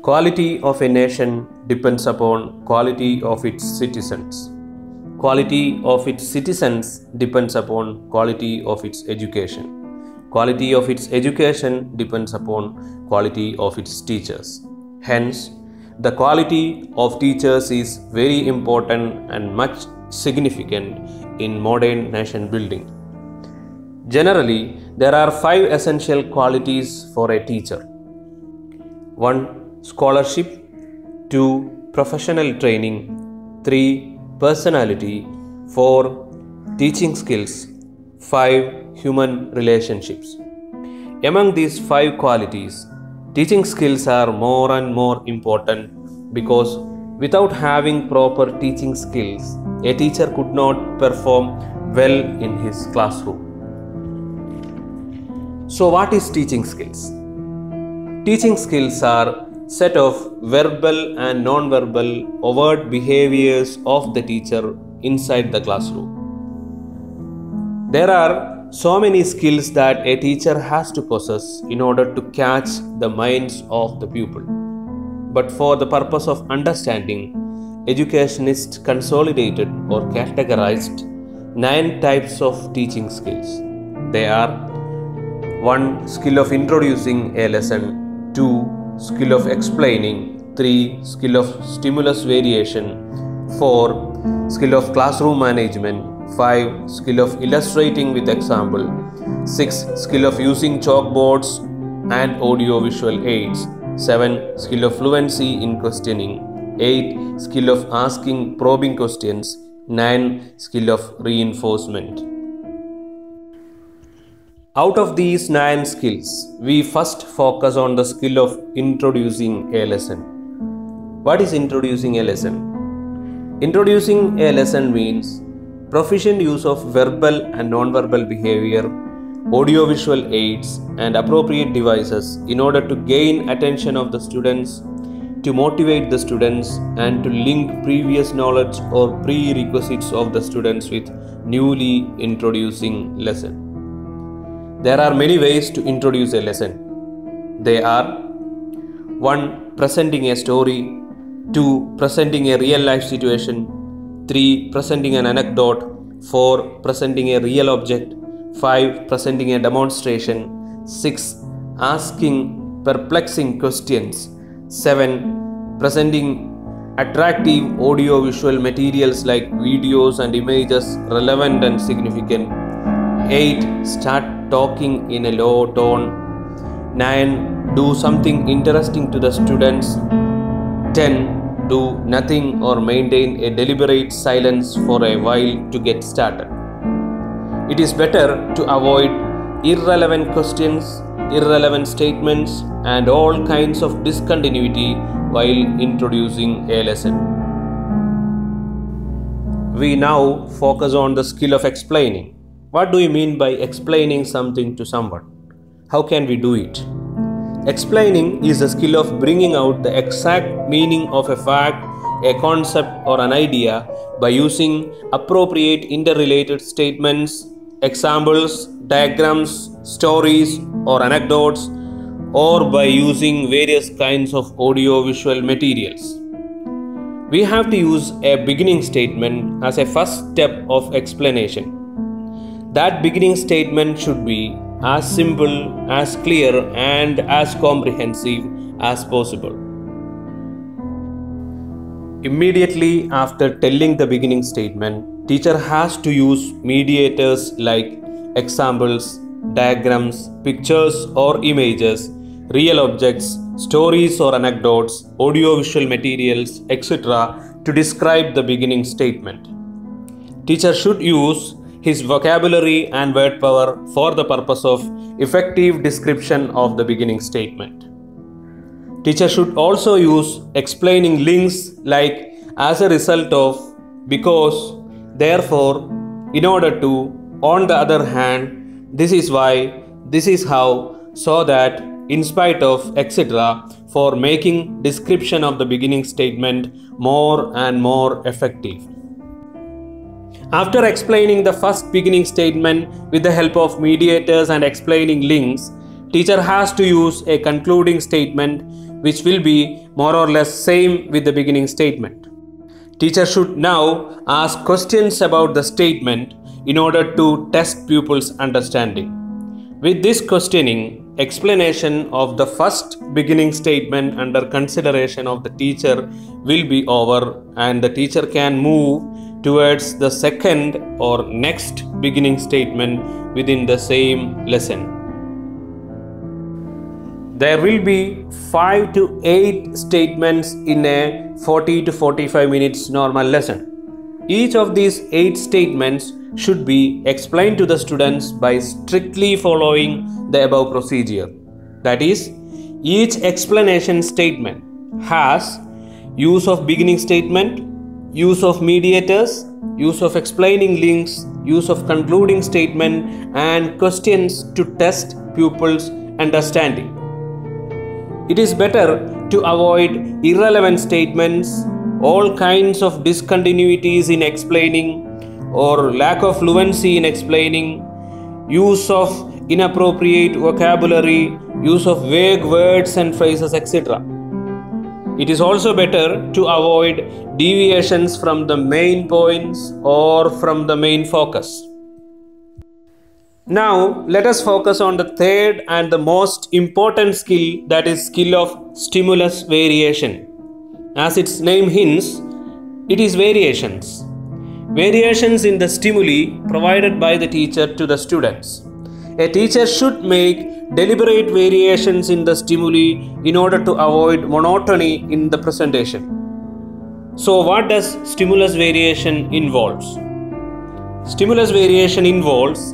Quality of a nation depends upon quality of its citizens. Quality of its citizens depends upon quality of its education. Quality of its education depends upon quality of its teachers. Hence, the quality of teachers is very important and much significant in modern nation building. Generally, there are 5 essential qualities for a teacher. 1. Scholarship. 2. Professional training. 3. Personality. 4. Teaching skills. 5. Human relationships. Among these 5 qualities, teaching skills are more and more important because without having proper teaching skills, a teacher could not perform well in his classroom. So what is teaching skills? Teaching skills are set of verbal and non-verbal overt behaviors of the teacher inside the classroom. There are so many skills that a teacher has to possess in order to catch the minds of the pupil. But for the purpose of understanding, educationists consolidated or categorized 9 types of teaching skills. They are: 1. Skill of introducing a lesson. 2. Skill of explaining. 3. Skill of stimulus variation. 4. Skill of classroom management. 5. Skill of illustrating with example. 6. Skill of using chalkboards and audio-visual aids. 7. Skill of fluency in questioning. 8. Skill of asking probing questions. 9. Skill of reinforcement. Out of these 9 skills, we first focus on the skill of introducing a lesson. What is introducing a lesson? Introducing a lesson means proficient use of verbal and non-verbal behavior, audiovisual aids, and appropriate devices in order to gain attention of the students, to motivate the students, and to link previous knowledge or prerequisites of the students with newly introducing lesson. There are many ways to introduce a lesson. They are: 1. Presenting a story. 2. Presenting a real life situation. 3. Presenting an anecdote. 4. Presenting a real object. 5. Presenting a demonstration. 6. Asking perplexing questions. 7. Presenting attractive audio-visual materials like videos and images relevant and significant. 8. Start talking in a low tone. 9. Do something interesting to the students. 10. Do nothing or maintain a deliberate silence for a while to get started. It is better to avoid irrelevant questions, irrelevant statements, and all kinds of discontinuity while introducing a lesson. We now focus on the skill of explaining. What do we mean by explaining something to someone? How can we do it? Explaining is the skill of bringing out the exact meaning of a fact, a concept, or an idea by using appropriate interrelated statements, examples, diagrams, stories, or anecdotes, or by using various kinds of audio-visual materials. We have to use a beginning statement as a first step of explanation. That beginning statement should be as simple, as clear, and as comprehensive as possible. Immediately after telling the beginning statement, teacher has to use mediators like examples, diagrams, pictures or images, real objects, stories or anecdotes, audio-visual materials, etc. to describe the beginning statement. Teacher should use his vocabulary and word power for the purpose of effective description of the beginning statement. Teacher should also use explaining links like as a result of, because, therefore, in order to, on the other hand, this is why, this is how, so that, in spite of, etc. for making description of the beginning statement more and more effective. After explaining the first beginning statement with the help of mediators and explaining links, teacher has to use a concluding statement which will be more or less same with the beginning statement. Teacher should now ask questions about the statement in order to test pupils' understanding. With this questioning, explanation of the first beginning statement under consideration of the teacher will be over, and the teacher can move towards the second or next beginning statement within the same lesson. There will be 5 to 8 statements in a 40 to 45 minutes normal lesson. Each of these 8 statements should be explained to the students by strictly following the above procedure. That is, each explanation statement has use of beginning statement, use of mediators, use of explaining links, use of concluding statement, and questions to test pupils' understanding. It is better to avoid irrelevant statements, all kinds of discontinuities in explaining, or lack of fluency in explaining, use of inappropriate vocabulary, use of vague words and phrases, etc. It is also better to avoid deviations from the main points or from the main focus. Now, let us focus on the third and the most important skill, that is skill of stimulus variation. As its name hints, it is variations. Variations in the stimuli provided by the teacher to the students. A teacher should make deliberate variations in the stimuli in order to avoid monotony in the presentation. So, what does stimulus variation involves? Stimulus variation involves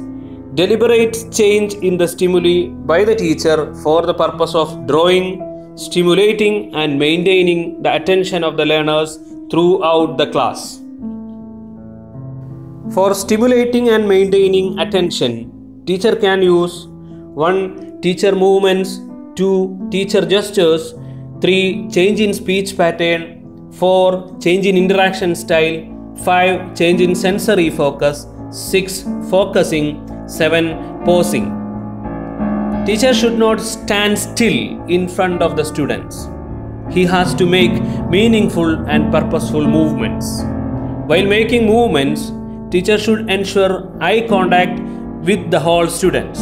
deliberate change in the stimuli by the teacher for the purpose of drawing, stimulating and maintaining the attention of the learners throughout the class. For stimulating and maintaining attention, teacher can use 1. Teacher movements, 2. Teacher gestures, 3. Change in speech pattern, 4. Change in interaction style, 5. Change in sensory focus, 6. Focusing, 7. Posing. Teacher should not stand still in front of the students. He has to make meaningful and purposeful movements. While making movements, teacher should ensure eye contact with the whole students.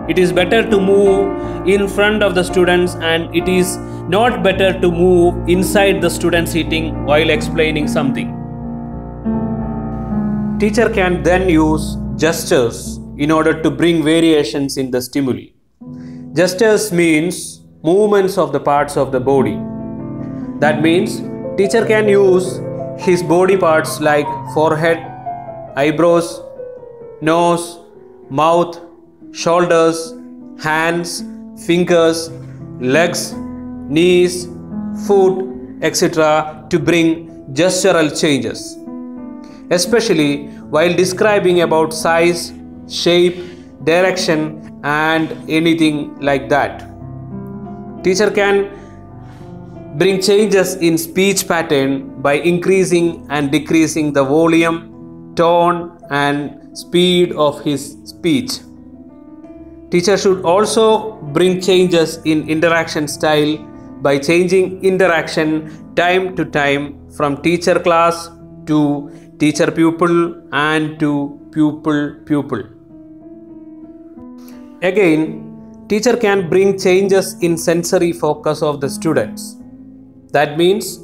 It is better to move in front of the students, and it is not better to move inside the student seating while explaining something. Teacher can then use gestures in order to bring variations in the stimuli. Gestures means movements of the parts of the body. That means teacher can use his body parts like forehead, eyebrows, nose, mouth, shoulders, hands, fingers, legs, knees, foot, etc. to bring gestural changes, especially while describing about size, shape, direction and anything like that. Teacher can bring changes in speech pattern by increasing and decreasing the volume, tone and speed of his speech. Teacher should also bring changes in interaction style by changing interaction time to time from teacher class to teacher pupil and to pupil pupil. Again, teacher can bring changes in sensory focus of the students. That means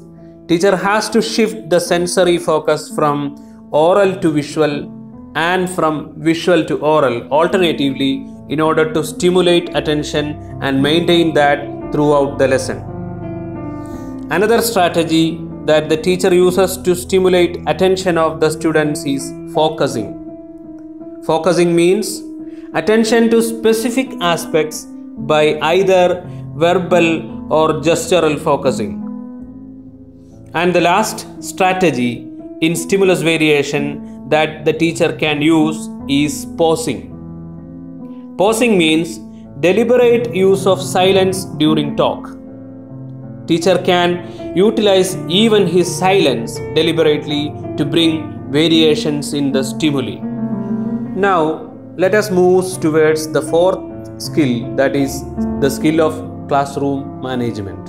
teacher has to shift the sensory focus from oral to visual and from visual to oral alternatively in order to stimulate attention and maintain that throughout the lesson. Another strategy that the teacher uses to stimulate attention of the students is focusing. Focusing means attention to specific aspects by either verbal or gestural focusing. And the last strategy in stimulus variation that the teacher can use is pausing. Pausing means deliberate use of silence during talk. Teacher can utilize even his silence deliberately to bring variations in the stimuli. Now, let us move towards the fourth skill, that is the skill of classroom management.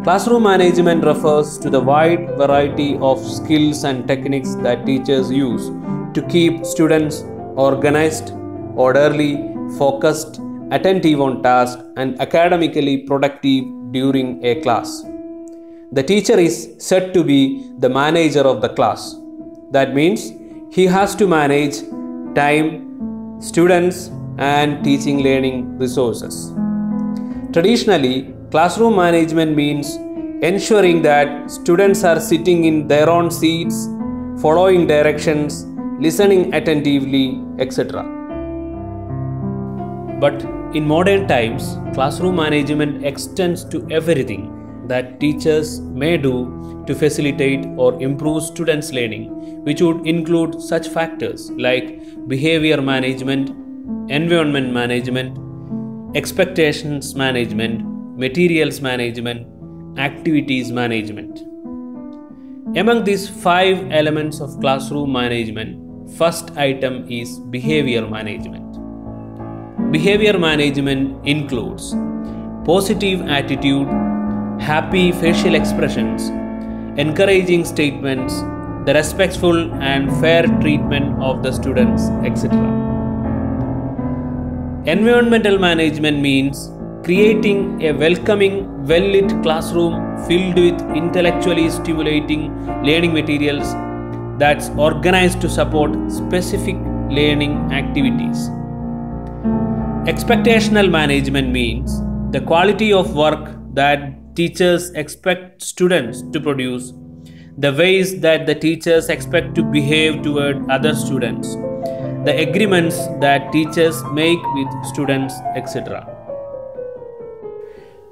Classroom management refers to the wide variety of skills and techniques that teachers use to keep students organized, orderly, focused, attentive on task, and academically productive during a class. The teacher is said to be the manager of the class. That means he has to manage time, students, and teaching learning resources. Traditionally, classroom management means ensuring that students are sitting in their own seats, following directions, listening attentively, etc. But in modern times, classroom management extends to everything that teachers may do to facilitate or improve students' learning, which would include such factors like behavior management, environment management, expectations management, materials management, activities management. Among these 5 elements of classroom management, first item is behavior management. Behavior management includes positive attitude, happy facial expressions, encouraging statements, the respectful and fair treatment of the students, etc. Environmental management means creating a welcoming, well-lit classroom filled with intellectually stimulating learning materials that's organized to support specific learning activities. Expectational management means the quality of work that teachers expect students to produce, the ways that the teachers expect to behave toward other students, the agreements that teachers make with students, etc.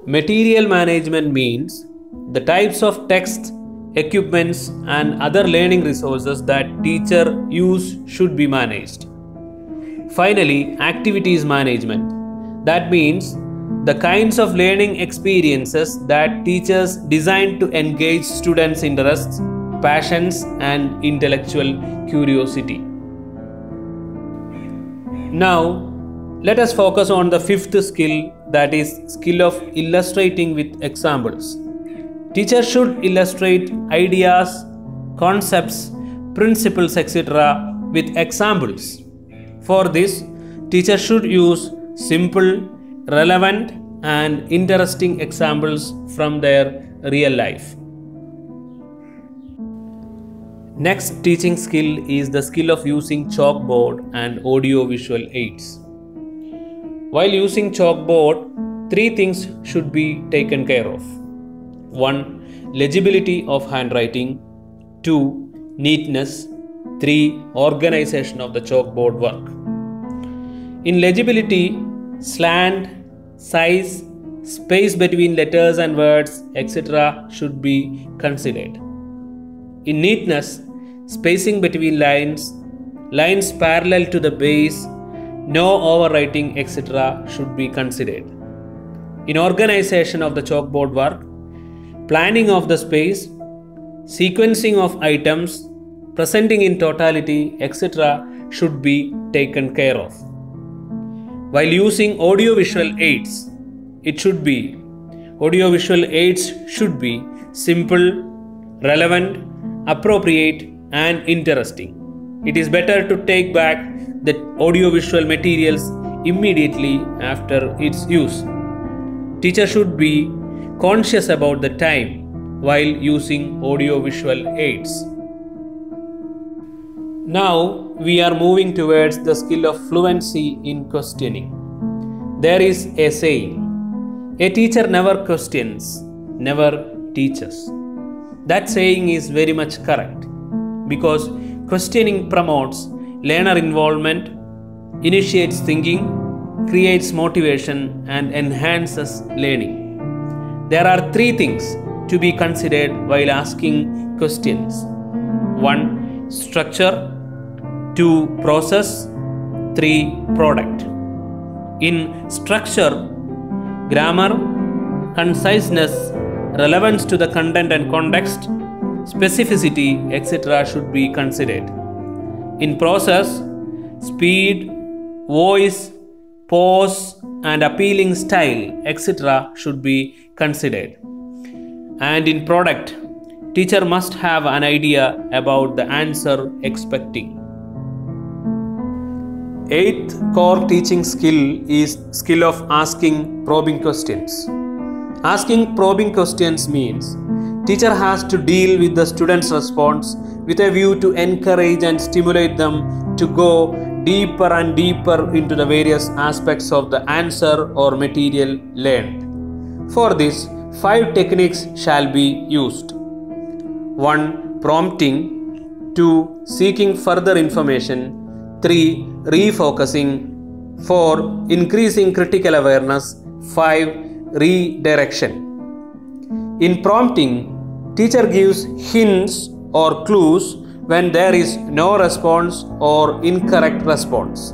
Material management means the types of texts, equipments, and other learning resources that teacher use should be managed. Finally, activities management. That means the kinds of learning experiences that teachers design to engage students' interests, passions, and intellectual curiosity. Now, let us focus on the 5th skill, that is skill of illustrating with examples. Teachers should illustrate ideas, concepts, principles, etc. with examples. For this, teachers should use simple, relevant, and interesting examples from their real life. Next teaching skill is the skill of using chalkboard and audio-visual aids. While using chalkboard, 3 things should be taken care of. 1. Legibility of handwriting. 2. Neatness. 3. Organization of the chalkboard work. In legibility, slant, size, space between letters and words, etc. should be considered. In neatness, spacing between lines, lines parallel to the base, no overwriting, etc. should be considered. In organization of the chalkboard work, planning of the space, sequencing of items, presenting in totality, etc. should be taken care of. While using audio-visual aids, audio-visual aids should be simple, relevant, appropriate, and interesting. It is better to take back the audio-visual materials immediately after its use. Teacher should be conscious about the time while using audio-visual aids. Now we are moving towards the skill of fluency in questioning. There is a saying, a teacher never questions, never teaches. That saying is very much correct because questioning promotes learner involvement, initiates thinking, creates motivation, and enhances learning. There are 3 things to be considered while asking questions. 1. Structure. 2. Process. 3. Product. In structure, grammar, conciseness, relevance to the content and context, specificity, etc. should be considered. In process, speed, voice, pause, and appealing style, etc. should be considered. And in product, teacher must have an idea about the answer expecting. Eighth core teaching skill is skill of asking probing questions. Asking probing questions means teacher has to deal with the student's response with a view to encourage and stimulate them to go deeper and deeper into the various aspects of the answer or material learned. For this, 5 techniques shall be used. 1. Prompting. 2. Seeking further information. 3. Refocusing. 4. Increasing critical awareness. 5. Redirection. In prompting, teacher gives hints or clues when there is no response or incorrect response.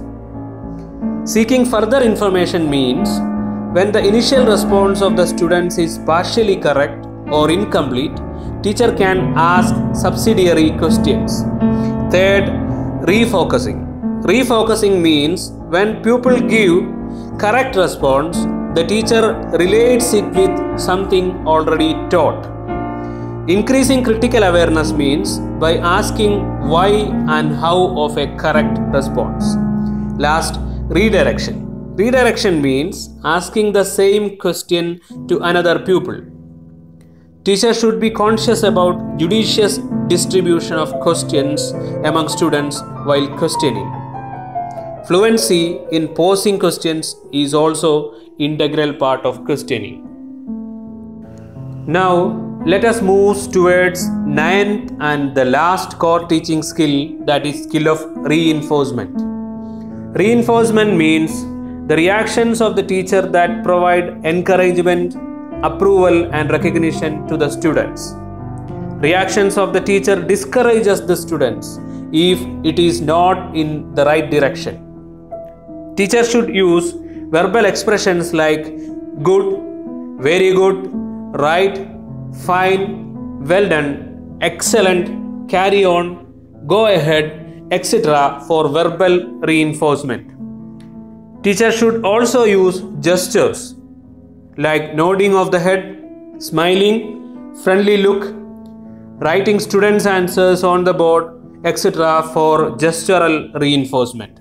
Seeking further information means when the initial response of the students is partially correct or incomplete, teacher can ask subsidiary questions. 3rd, refocusing. Refocusing means when pupil give correct response, the teacher relates it with something already taught. Increasing critical awareness means by asking why and how of a correct response. Last, redirection. Redirection means asking the same question to another pupil. Teacher should be conscious about judicious distribution of questions among students while questioning. Fluency in posing questions is also integral part of questioning. Now, let us move towards 9th and the last core teaching skill, that is skill of reinforcement. Reinforcement means the reactions of the teacher that provide encouragement, approval and recognition to the students. Reactions of the teacher discourages the students if it is not in the right direction. Teacher should use verbal expressions like good, very good, right, fine, well done, excellent, carry on, go ahead, etc. for verbal reinforcement. Teacher should also use gestures like nodding of the head, smiling, friendly look, writing students' answers on the board, etc. for gestural reinforcement.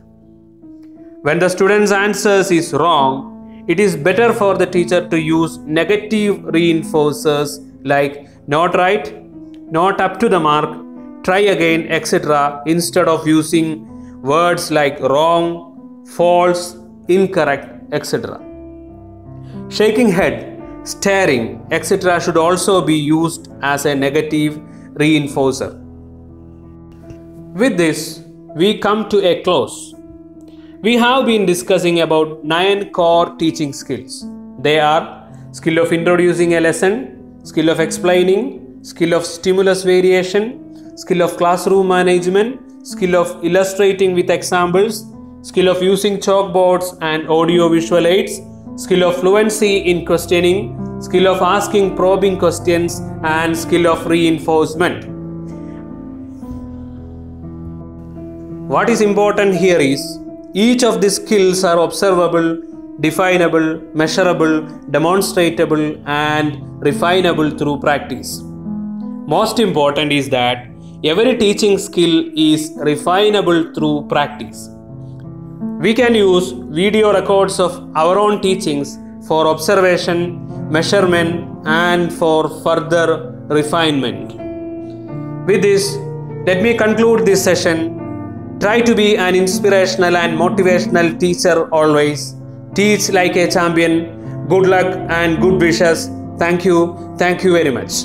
When the student's answers is wrong, it is better for the teacher to use negative reinforcers like not right, not up to the mark, try again, etc. instead of using words like wrong, false, incorrect, etc. Shaking head, staring, etc. should also be used as a negative reinforcer. With this, we come to a close. We have been discussing about 9 core teaching skills. They are skill of introducing a lesson, skill of explaining, skill of stimulus variation, skill of classroom management, skill of illustrating with examples, skill of using chalkboards and audio-visual aids, skill of fluency in questioning, skill of asking probing questions, and skill of reinforcement. What is important here is each of these skills are observable, definable, measurable, demonstrable, and refinable through practice. Most important is that every teaching skill is refinable through practice. We can use video records of our own teachings for observation, measurement, and for further refinement. With this, let me conclude this session. Try to be an inspirational and motivational teacher always. Teach like a champion. Good luck and good wishes. Thank you. Thank you very much.